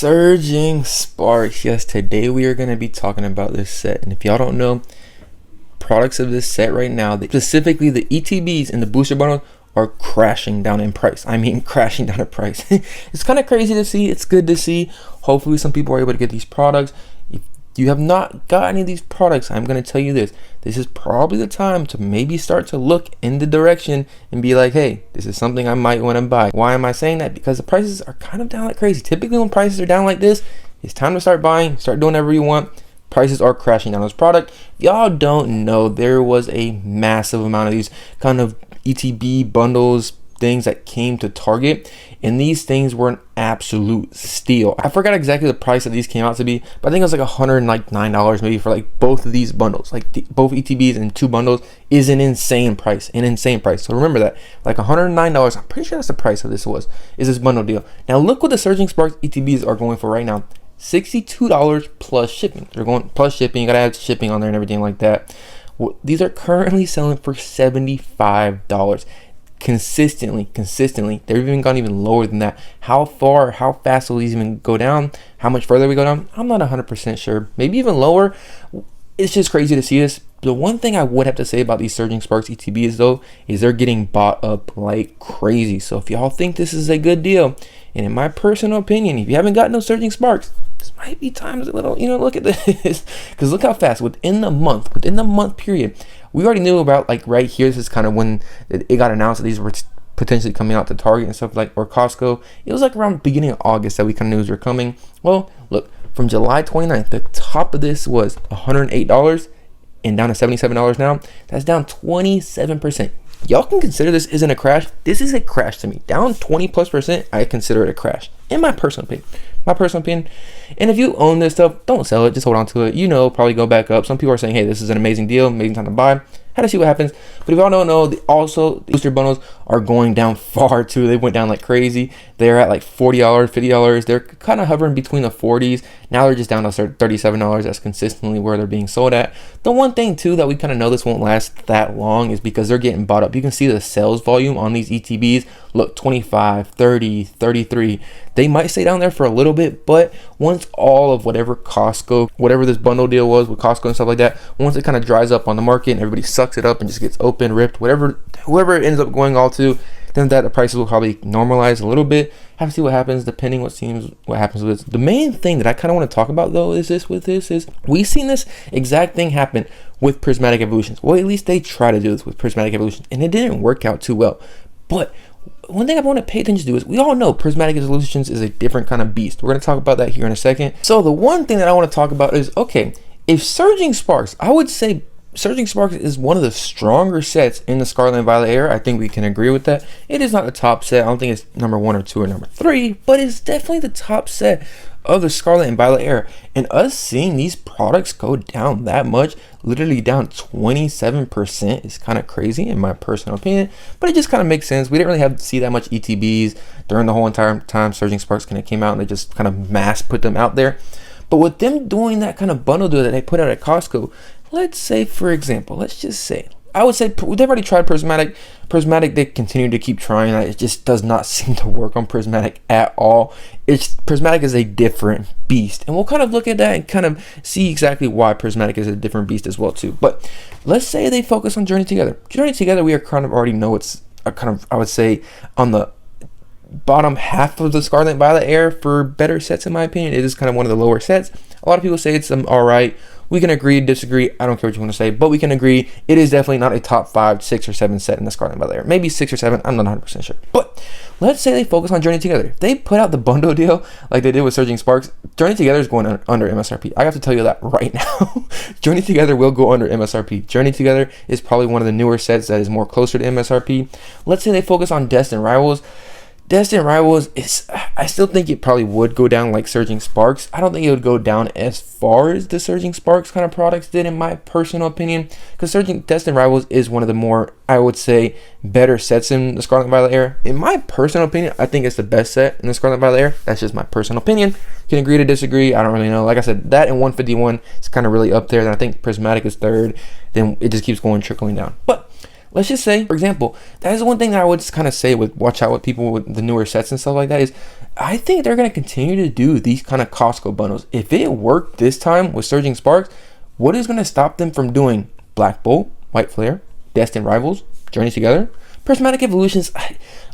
Surging Sparks. Yes, today we are going to be talking about this set. And if y'all don't know, products of this set right now, specifically the ETBs and the booster bundles, are crashing down in price. I mean, crashing down in price. It's kind of crazy to see. It's good to see. Hopefully some people are able to get these products. If you have not got any of these products, I'm going to tell you this. This is probably the time to maybe start to look in the direction and be like, hey, this is something I might want to buy. Why am I saying that? Because the prices are kind of down like crazy. Typically when prices are down like this, it's time to start buying, start doing whatever you want. Prices are crashing down this product. If y'all don't know, there was a massive amount of these kind of ETB bundles, things that came to Target, and these things were an absolute steal. I forgot exactly the price that these came out to be, but I think it was like $109 maybe for like both of these bundles. Like both ETBs and two bundles is an insane price, So remember that, like $109. I'm pretty sure that's the price of is this bundle deal. Now look what the Surging Sparks ETBs are going for right now. $62 plus shipping. They're going plus shipping. You gotta add shipping on there and everything like that. These are currently selling for $75 consistently. They've even gone even lower than that. How fast will these even go down? How much further we go down? I'm not 100% sure. Maybe even lower. It's just crazy to see this. The one thing I would have to say about these Surging Sparks ETBs though is they're getting bought up like crazy. So if y'all think this is a good deal, and in my personal opinion, if you haven't got no Surging Sparks, this might be time to look at this. Because look how fast within the month period, we already knew about, like, right here, this is kind of when it got announced that these were potentially coming out to Target and stuff, like, or Costco. It was like around the beginning of August that we kind of knew these were coming. Well, look, from July 29th, the top of this was $108 and down to $77 now. That's down 27%. Y'all can consider this isn't a crash. This is a crash to me. Down 20+%, I consider it a crash, in my personal opinion. And if you own this stuff, don't sell it, just hold on to it. Probably go back up. Some people are saying, hey, this is an amazing deal, amazing time to buy. Had to see what happens. But if y'all don't know, the booster bundles are going down far too. They went down like crazy. They're at like $40, $50. They're kind of hovering between the 40s. Now they're just down to $37. That's consistently where they're being sold at. The one thing too that we kind of know this won't last that long is because they're getting bought up. You can see the sales volume on these ETBs. Look, 25, 30, 33. They might stay down there for a little bit, but once all of whatever this bundle deal was with Costco and stuff like that, once it kind of dries up on the market and everybody sucks it up and just gets open, ripped, whoever it ends up going all to, then the prices will probably normalize a little bit. Have to see what happens depending what happens with this. The main thing that I kind of want to talk about though is we've seen this exact thing happen with Prismatic Evolutions. Well, at least they try to do this with Prismatic Evolutions, and it didn't work out too well. But one thing I want to pay attention to is we all know Prismatic Evolutions is a different kind of beast. We're going to talk about that here in a second. So the one thing that I want to talk about is, okay, if Surging Sparks, I would say Surging Sparks is one of the stronger sets in the Scarlet and Violet era. I think we can agree with that. It is not the top set. I don't think it's number 1 or 2 or number 3, but it's definitely the top set of the Scarlet and Violet era. And us seeing these products go down that much, literally down 27%, is kind of crazy in my personal opinion, but it just kind of makes sense. We didn't really have to see that much ETBs during the whole entire time Surging Sparks kind of came out, and they just kind of mass put them out there. But with them doing that kind of bundle deal that they put out at Costco, let's say, for example, I would say they've already tried Prismatic. They continue to keep trying. It just does not seem to work on Prismatic at all. Prismatic is a different beast, and we'll kind of look at that and kind of see exactly why Prismatic is a different beast as well too. But let's say they focus on Journey Together. Journey Together, we are kind of already know it's a kind of, I would say, on the bottom half of the Scarlet and Violet era for better sets, in my opinion. It is kind of one of the lower sets. A lot of people say it's all right. We can agree, disagree. I don't care what you want to say, but we can agree it is definitely not a top 5, 6, or 7 set in the Scarlet and Violet era. Maybe 6 or 7. I'm not 100% sure. But let's say they focus on Journey Together. If they put out the bundle deal like they did with Surging Sparks, Journey Together is going under MSRP. I have to tell you that right now. Journey Together will go under MSRP. Journey Together is probably one of the newer sets that is more closer to MSRP. Let's say they focus on Destined Rivals. Destined Rivals I still think it probably would go down like Surging Sparks. I don't think it would go down as far as the Surging Sparks kind of products did, in my personal opinion, because Destined Rivals is one of the more, I would say, better sets in the Scarlet and Violet era. In my personal opinion, I think it's the best set in the Scarlet and Violet era. That's just my personal opinion. You can agree to disagree. I don't really know. Like I said, that and 151 is kind of really up there. Then I think Prismatic is third. Then it just keeps going, trickling down. But let's just say, for example, that is one thing that I would just kind of say with watch out with people with the newer sets and stuff like that is I think they're going to continue to do these kind of Costco bundles. If it worked this time with Surging Sparks, what is going to stop them from doing Black Bolt, White Flare, Destined Rivals, Journey Together, Prismatic Evolutions?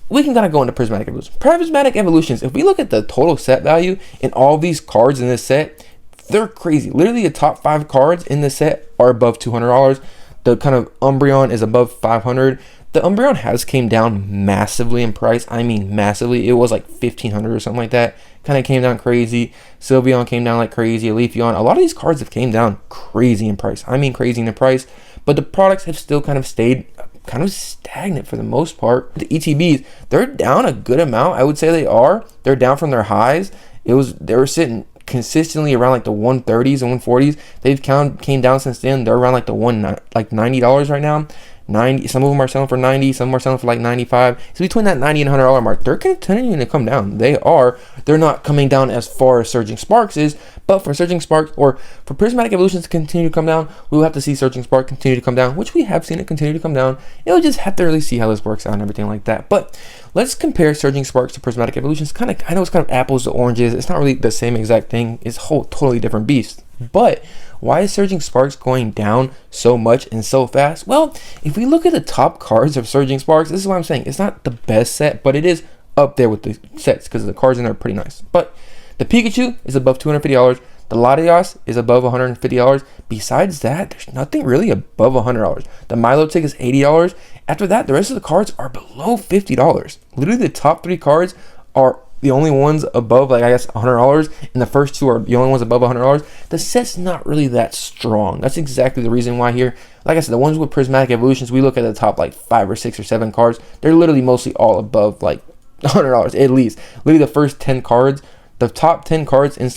We can kind of go into Prismatic Evolutions. Prismatic Evolutions, if we look at the total set value in all these cards in this set, they're crazy. Literally the top 5 cards in this set are above $200. The kind of Umbreon is above 500. The Umbreon has came down massively in price. I mean massively. It was like 1500 or something like that. Kind of came down crazy. Sylveon came down like crazy. Leafeon. A lot of these cards have came down crazy in price. I mean crazy in the price. But the products have still kind of stayed kind of stagnant for the most part. The ETBs, they're down a good amount. I would say they are. They're down from their highs. They were sitting consistently around like the 130s and 140s. They've came down since then. They're around like the $90 right now. 90. Some of them are selling for 90. Some are selling for like 95. So between that 90 and $100 mark, they're continuing to come down. They're not coming down as far as Surging Sparks is. But for Surging Sparks or for Prismatic Evolutions to continue to come down, we will have to see Surging Spark continue to come down, which we have seen it continue to come down. You'll just have to really see how this works out and everything like that. But let's compare Surging Sparks to Prismatic Evolutions. I know it's kind of apples to oranges. It's not really the same exact thing. It's a whole totally different beast. But why is Surging Sparks going down so much and so fast? Well, if we look at the top cards of Surging Sparks, this is what I'm saying. It's not the best set, but it is up there with the sets because the cards in there are pretty nice. But the Pikachu is above $250. The Latios is above $150. Besides that, there's nothing really above $100. The Milotic is $80. After that, the rest of the cards are below $50. Literally, the top 3 cards are the only ones above, like, I guess, $100, and the first 2 are the only ones above $100. The set's not really that strong. That's exactly the reason why here. Like I said, the ones with Prismatic Evolutions, we look at the top, like, 5 or 6 or 7 cards. They're literally mostly all above, like, $100 at least. Literally, the first 10 cards, the top 10 cards in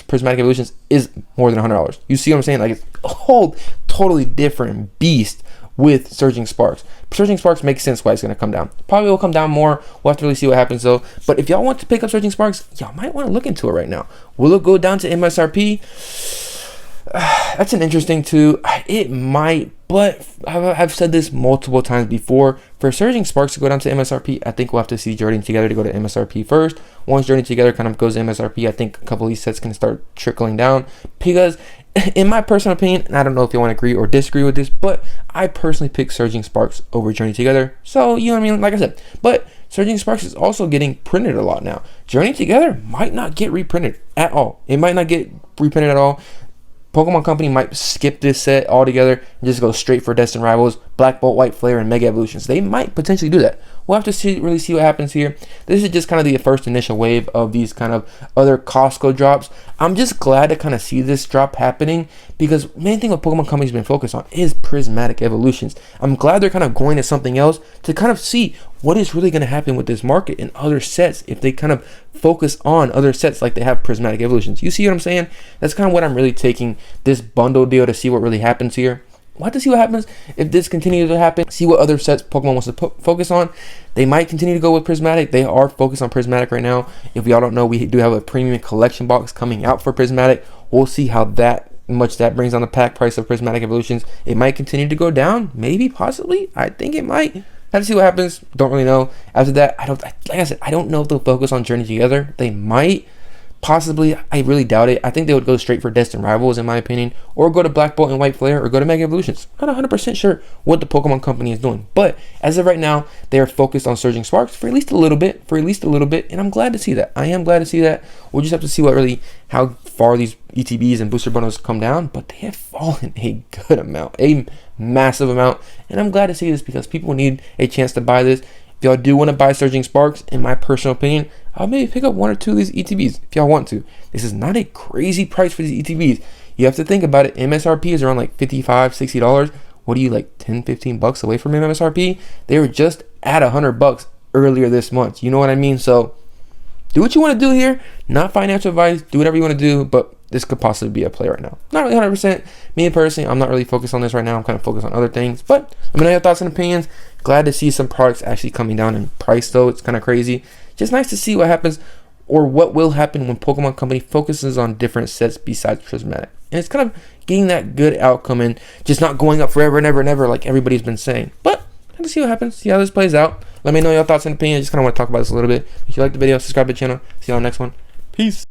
Prismatic Evolutions is more than $100. You see what I'm saying? Like, it's a whole totally different beast with Surging Sparks. Surging Sparks makes sense why it's going to come down. Probably will come down more. We'll have to really see what happens though. But if y'all want to pick up Surging Sparks, y'all might want to look into it right now. Will it go down to MSRP? That's an interesting too. It might, but I've said this multiple times before. For Surging Sparks to go down to MSRP, I think we'll have to see Journey Together to go to MSRP first. Once Journey Together kind of goes to MSRP, I think a couple of these sets can start trickling down. Because in my personal opinion, and I don't know if you want to agree or disagree with this, but I personally pick Surging Sparks over Journey Together. So, you know what I mean? Like I said, but Surging Sparks is also getting printed a lot now. Journey Together might not get reprinted at all. It might not get reprinted at all. Pokemon Company might skip this set altogether and just go straight for Destined Rivals, Black Bolt, White Flare, and Mega Evolutions. They might potentially do that. We'll have to really see what happens here. This is just kind of the first initial wave of these kind of other Costco drops. I'm just glad to kind of see this drop happening because main thing what Pokemon Company's been focused on is Prismatic Evolutions. I'm glad they're kind of going to something else to kind of see what is really going to happen with this market and other sets if they kind of focus on other sets like they have Prismatic Evolutions. You see what I'm saying? That's kind of what I'm really taking this bundle deal to see what really happens here. We'll have to see what happens if this continues to happen. See what other sets Pokemon wants to focus on. They might continue to go with Prismatic. They are focused on Prismatic right now. If y'all don't know, we do have a premium collection box coming out for Prismatic. We'll see how much that brings on the pack price of Prismatic Evolutions. It might continue to go down. Maybe, possibly. I think it might. Have to see what happens. Don't really know. After that, like I said, I don't know if they'll focus on Journey Together. They might. Possibly, I really doubt it. I think they would go straight for Destined Rivals, in my opinion, or go to Black Bolt and White Flare, or go to Mega Evolutions. I'm not 100% sure what the Pokemon Company is doing, but as of right now, they are focused on Surging Sparks for at least a little bit, and I'm glad to see that. I am glad to see that. We'll just have to see how far these ETBs and booster bundles come down, but they have fallen a good amount, a massive amount, and I'm glad to see this because people need a chance to buy this. If y'all do want to buy Surging Sparks, in my personal opinion, I'll maybe pick up 1 or 2 of these ETBs if y'all want to. This is not a crazy price for these ETBs. You have to think about it. MSRP is around like $55, $60. What are you, like 10, 15 bucks away from MSRP? They were just at $100 earlier this month. You know what I mean? So do what you want to do here. Not financial advice. Do whatever you want to do, but this could possibly be a play right now. Not really 100%. Me personally, I'm not really focused on this right now. I'm kind of focused on other things. But let me know your thoughts and opinions. Glad to see some products actually coming down in price, though. It's kind of crazy. Just nice to see what happens or what will happen when Pokemon Company focuses on different sets besides Prismatic. And it's kind of getting that good outcome and just not going up forever and ever and ever like everybody's been saying. But have to see what happens, see how this plays out. Let me know your thoughts and opinions. I just kind of want to talk about this a little bit. If you like the video, subscribe to the channel. See you on the next one. Peace.